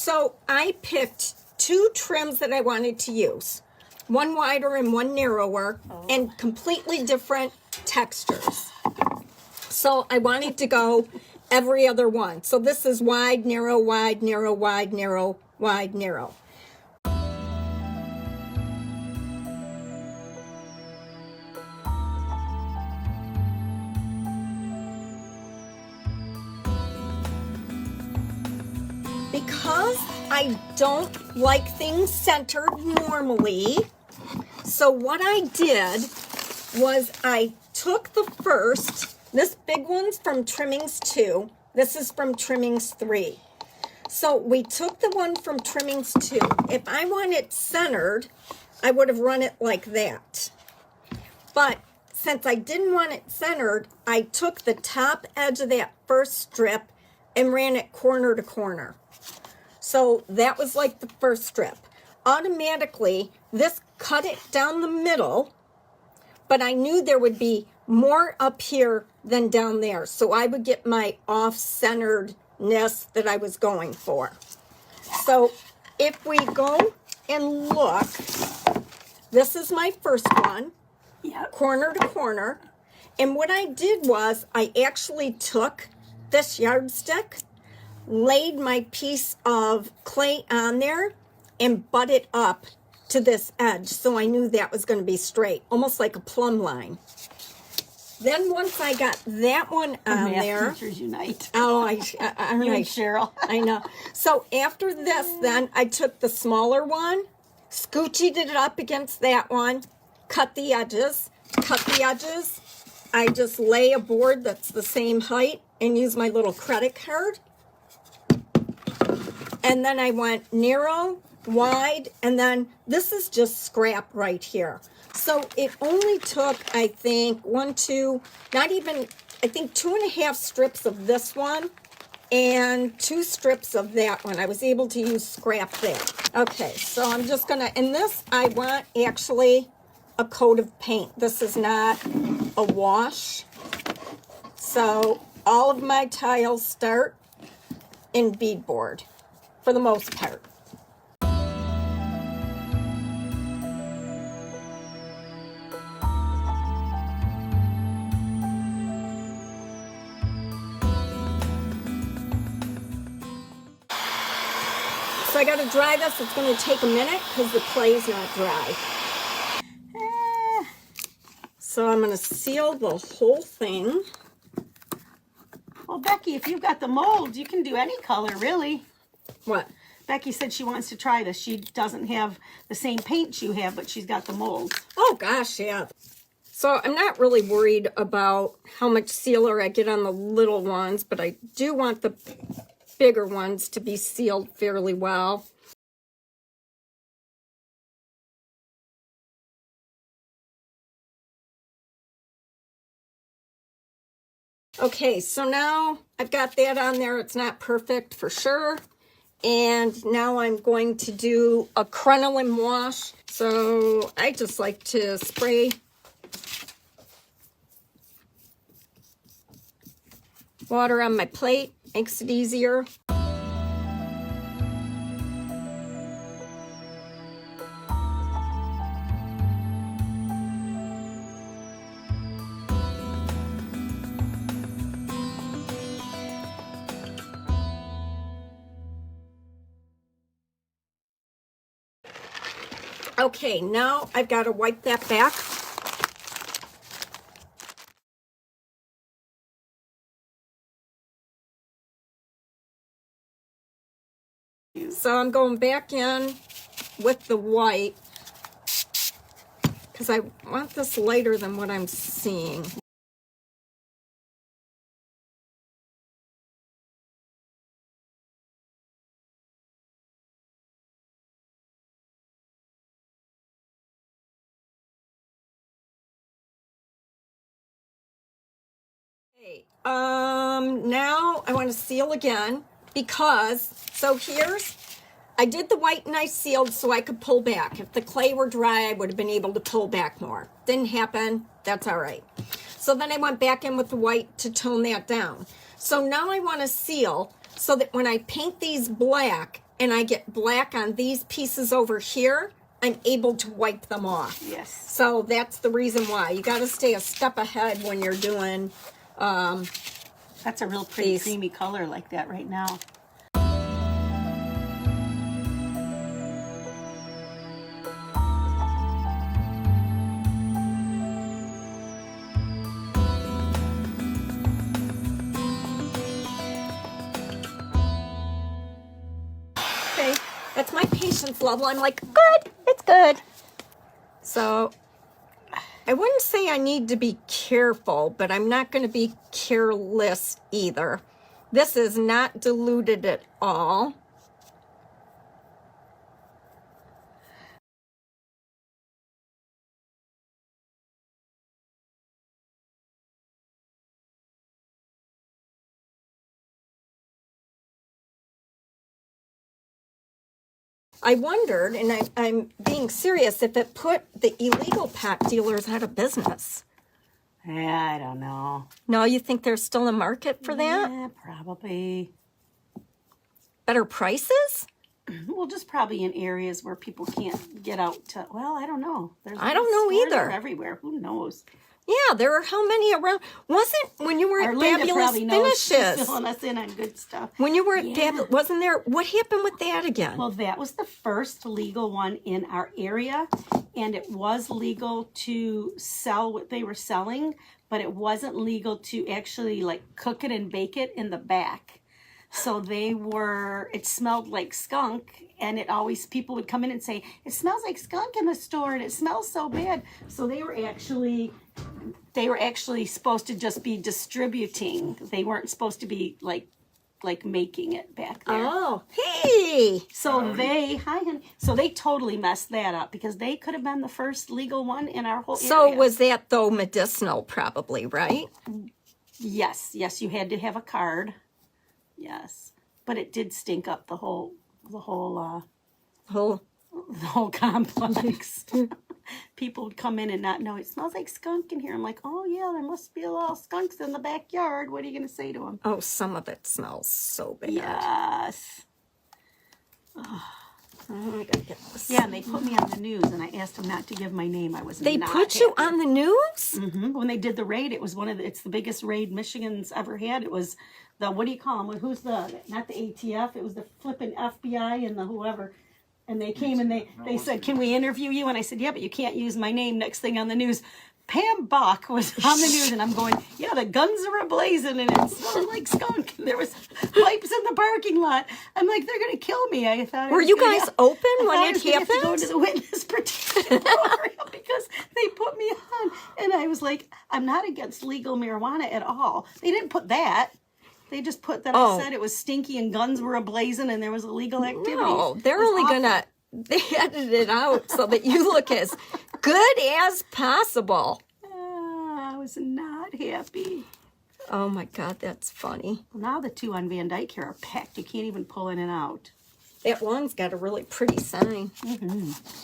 So I picked two trims that I wanted to use, one wider and one narrower, and completely different textures. So I wanted to go every other one. So this is wide, narrow, wide, narrow, wide, narrow, wide, narrow. Because I don't like things centered normally, so what I did was I took the first, this big one's from Trimmings 2, this is from Trimmings 3. So we took the one from Trimmings 2. If I want it centered, I would have run it like that. But since I didn't want it centered, I took the top edge of that first strip and ran it corner to corner. So that was like the first strip. Automatically, this cut it down the middle, but I knew there would be more up here than down there. So I would get my off-centeredness that I was going for. So if we go and look, this is my first one, corner to corner. And what I did was I actually took this yardstick, laid my piece of clay on there, and butt it up to this edge, so I knew that was going to be straight, almost like a plumb line. Then once I got that one on there, teachers unite. Oh, I You and Cheryl. I know. So after this, then I took the smaller one, scoochied it up against that one, cut the edges. I just lay a board that's the same height and use my little credit card. And then I went narrow, wide, and then this is just scrap right here. So it only took, I think, 2.5 strips of this one and 2 strips of that one. I was able to use scrap there. Okay, so I'm just gonna, in this, I want actually a coat of paint. This is not a wash. So all of my tiles start in bead board, for the most part. So I got to dry this. It's going to take a minute because the clay is not dry. So I'm going to seal the whole thing. Well, Becky, if you've got the mold, you can do any color, really. What? Becky said she wants to try this. She doesn't have the same paint you have, but she's got the mold. Oh, gosh, yeah. So I'm not really worried about how much sealer I get on the little ones, but I do want the bigger ones to be sealed fairly well. Okay, so now I've got that on there. It's not perfect for sure. And now I'm going to do a crinoline wash. So I just like to spray water on my plate. Makes it easier. Okay, now I've got to wipe that back. So I'm going back in with the white because I want this lighter than what I'm seeing. Okay, now I want to seal again because, so here's, I did the white and I sealed so I could pull back. If the clay were dry, I would have been able to pull back more. Didn't happen, that's all right. So then I went back in with the white to tone that down. So now I want to seal so that when I paint these black, and I get black on these pieces over here, I'm able to wipe them off. Yes. So that's the reason why. You got to stay a step ahead when you're doing... That's a real pretty creamy color like that right now. Okay, that's my patience level. I'm like, good, it's good. So I wouldn't say I need to be careful, but I'm not going to be careless either. This is not diluted at all. I wondered, and I'm being serious, if it put the illegal pot dealers out of business. Yeah, I don't know. No, you think there's still a market for that? Yeah, probably. Better prices? Well, just probably in areas where people can't get out to, well, I don't know. I don't know stores either. Everywhere. Who knows? Yeah, there are how many around? Wasn't when you were at Linda Fabulous probably knows. She's Finishes? filling us in on good stuff. When you were at Fabulous, wasn't there? What happened with that again? Well, that was the first legal one in our area, and it was legal to sell what they were selling, but it wasn't legal to actually like cook it and bake it in the back. So it smelled like skunk, and it always, people would come in and say, it smells like skunk in the store, and it smells so bad. So they were actually supposed to just be distributing. They weren't supposed to be like making it back there. Oh, hey! So they totally messed that up because they could have been the first legal one in our whole So area. was that though medicinal, probably, right? Yes, you had to have a card. Yes, but it did stink up the whole complex. People would come in and not know, it smells like skunk in here. I'm like, oh yeah, there must be a lot of skunks in the backyard. What are you going to say to them? Oh, some of it smells so bad. Yes. Oh, I gotta get this. Yeah, and they put me on the news, and I asked them not to give my name. I was They not put you happy. on the news? Mm-hmm. When they did the raid, it was it's the biggest raid Michigan's ever had. It was the, what do you call them? Who's not the ATF, it was the flipping FBI and the whoever. And they came and they said, can we interview you? And I said, yeah, but you can't use my name. Next thing on the news, Pam Bach was on the news, and I'm going, yeah, the guns are ablazing, and it smelled like skunk. And there was pipes in the parking lot. I'm like, they're going to kill me. I thought. Were you guys open when it Have to go happened? to the witness protection program because they put me on, and I was like, I'm not against legal marijuana at all. They didn't put that. They just put that I said it was stinky and guns were ablazing and there was illegal activity. No, they're only gonna edit it out so that you look as good as possible. I was not happy. Oh my God, that's funny. Well, now the two on Van Dyke here are packed. You can't even pull in and out. That one's got a really pretty sign.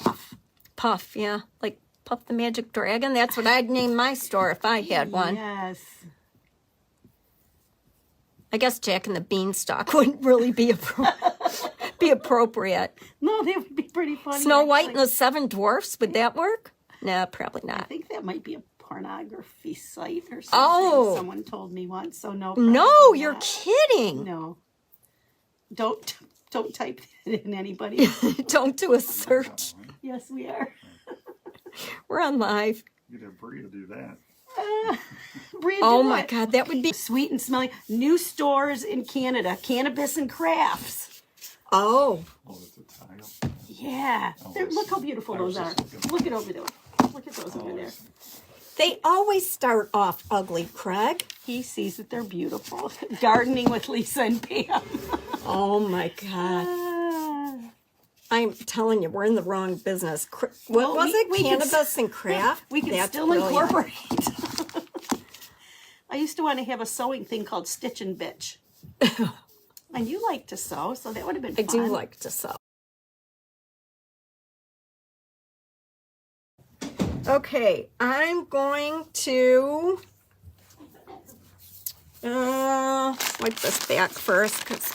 Puff. Puff, yeah. Like Puff the Magic Dragon. That's what I'd name my store if I had one. Yes. I guess Jack and the Beanstalk wouldn't really be appropriate. No, they would be pretty funny. Snow White and the Seven Dwarfs, would that work? No, probably I not. think that might be a pornography site or something. Oh. Someone told me once, so no. No, probably you're not. kidding. No. Don't type that in, anybody. Don't do a search. Yes, we are. We're on live. Get a Bria to do that. Bria, Oh do my it. God, that would be... Sweet and smelling. New stores in Canada. Cannabis and crafts. Oh. Oh, it's a tile. Yeah. Oh, Look how beautiful I those was are. just looking. Look at over there. Look at those over there. They always start off ugly, Craig. He sees that they're beautiful. Gardening with Lisa and Pam. Oh my God. Ah. I'm telling you, we're in the wrong business. What Well, was it? we can Cannabis and craft? We can That's still brilliant. incorporate. I used to want to have a sewing thing called Stitch and Bitch. And you like to sew, so that would have been I fun. do like to sew. Okay, I'm going to wipe this back first because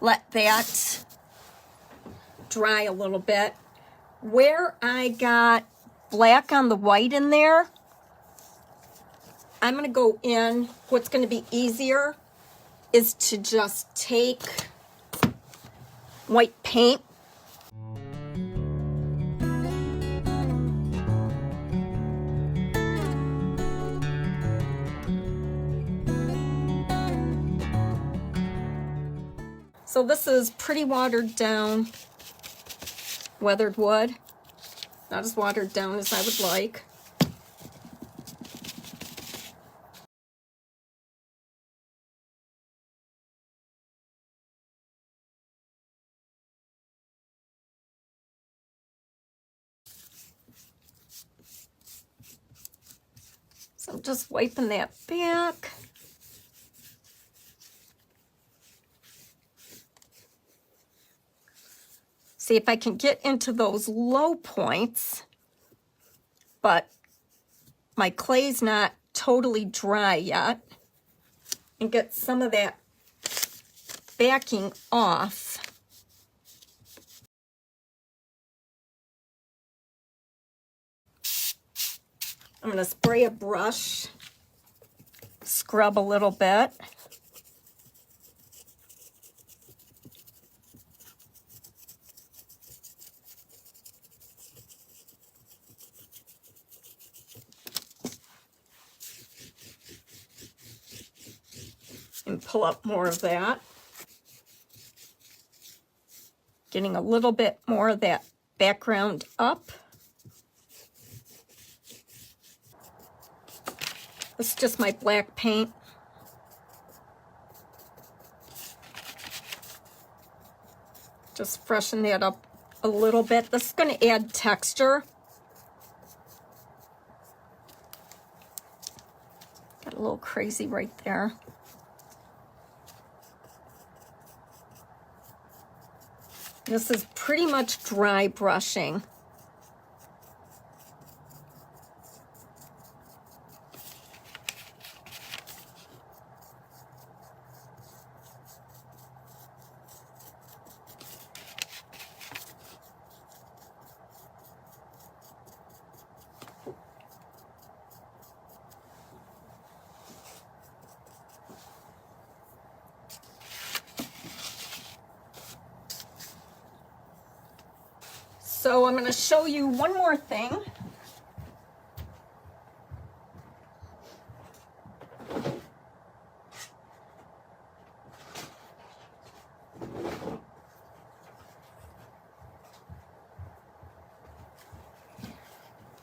let that dry a little bit. Where I got black on the white in there, I'm going to go in. What's going to be easier is to just take white paint. So this is pretty watered down weathered wood. Not as watered down as I would like. So I'm just wiping that back. See if I can get into those low points, but my clay's not totally dry yet, and get some of that backing off. I'm going to spray a brush, scrub a little bit. And pull up more of that. Getting a little bit more of that background up. This is just my black paint. Just freshen that up a little bit. This is going to add texture. Got a little crazy right there. This is pretty much dry brushing. So I'm going to show you one more thing.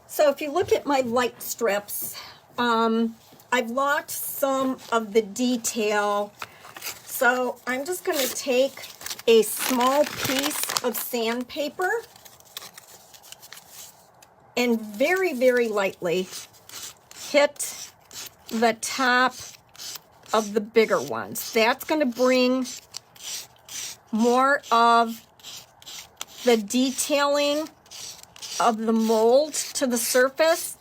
So if you look at my light strips, I've lost some of the detail. So I'm just going to take a small piece of sandpaper and very, very lightly hit the top of the bigger ones. That's going to bring more of the detailing of the mold to the surface.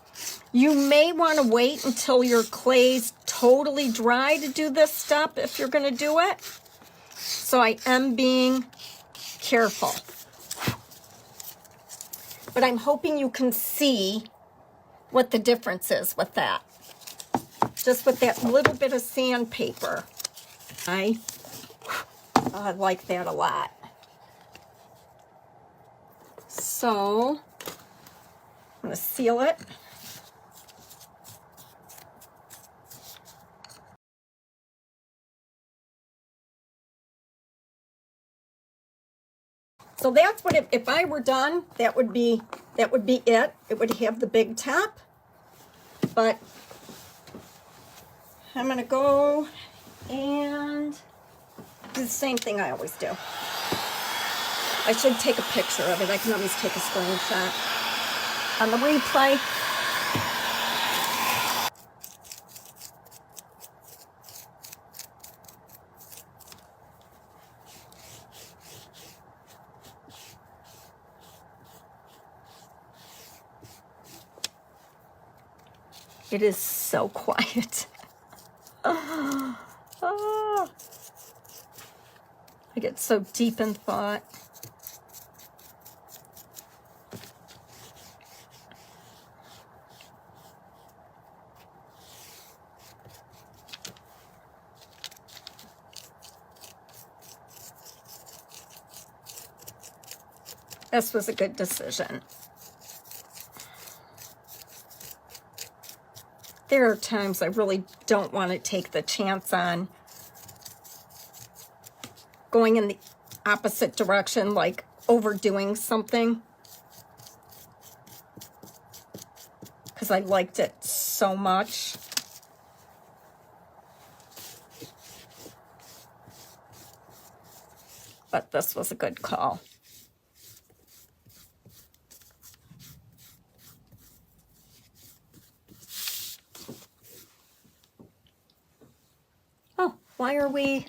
You may want to wait until your clay's totally dry to do this step if you're going to do it. So I am being careful. But I'm hoping you can see what the difference is with that. Just with that little bit of sandpaper. I like that a lot. So I'm going to seal it. So that's what, if I were done, that would be it. It would have the big top. But I'm going to go and do the same thing I always do. I should take a picture of it. I can always take a screenshot on the replay. It is so quiet. I get so deep in thought. This was a good decision. There are times I really don't want to take the chance on going in the opposite direction, like overdoing something, because I liked it so much. But this was a good call. Oh, why are we...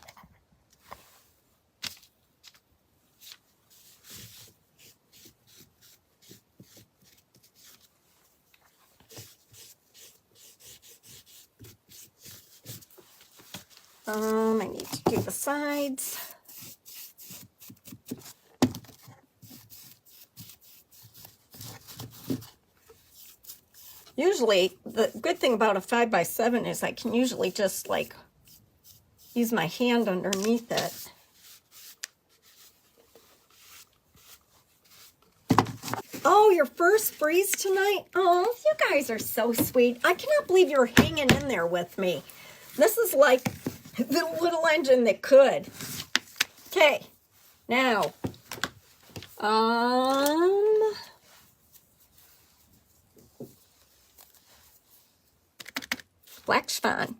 I need to do the sides. Usually, the good thing about a 5x7 is I can usually just like use my hand underneath it. Oh, your first freeze tonight? Oh, you guys are so sweet. I cannot believe you're hanging in there with me. This is like the little engine that could. Okay, now, Black Chiffon.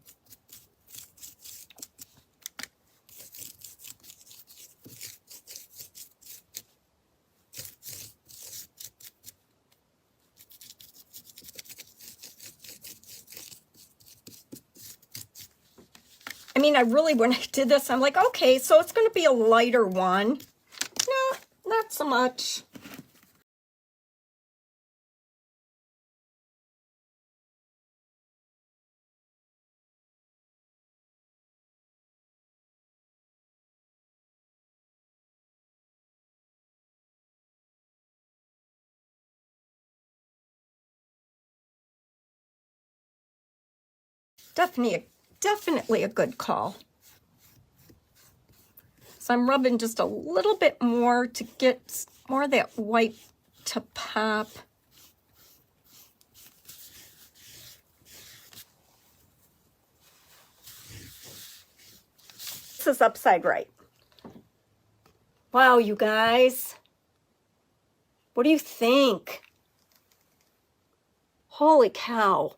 I mean, I really, when I did this, I'm like, okay, so it's going to be a lighter one. No, not so much. Definitely a good call. So I'm rubbing just a little bit more to get more of that white to pop. This is upside right. Wow, you guys. What do you think? Holy cow.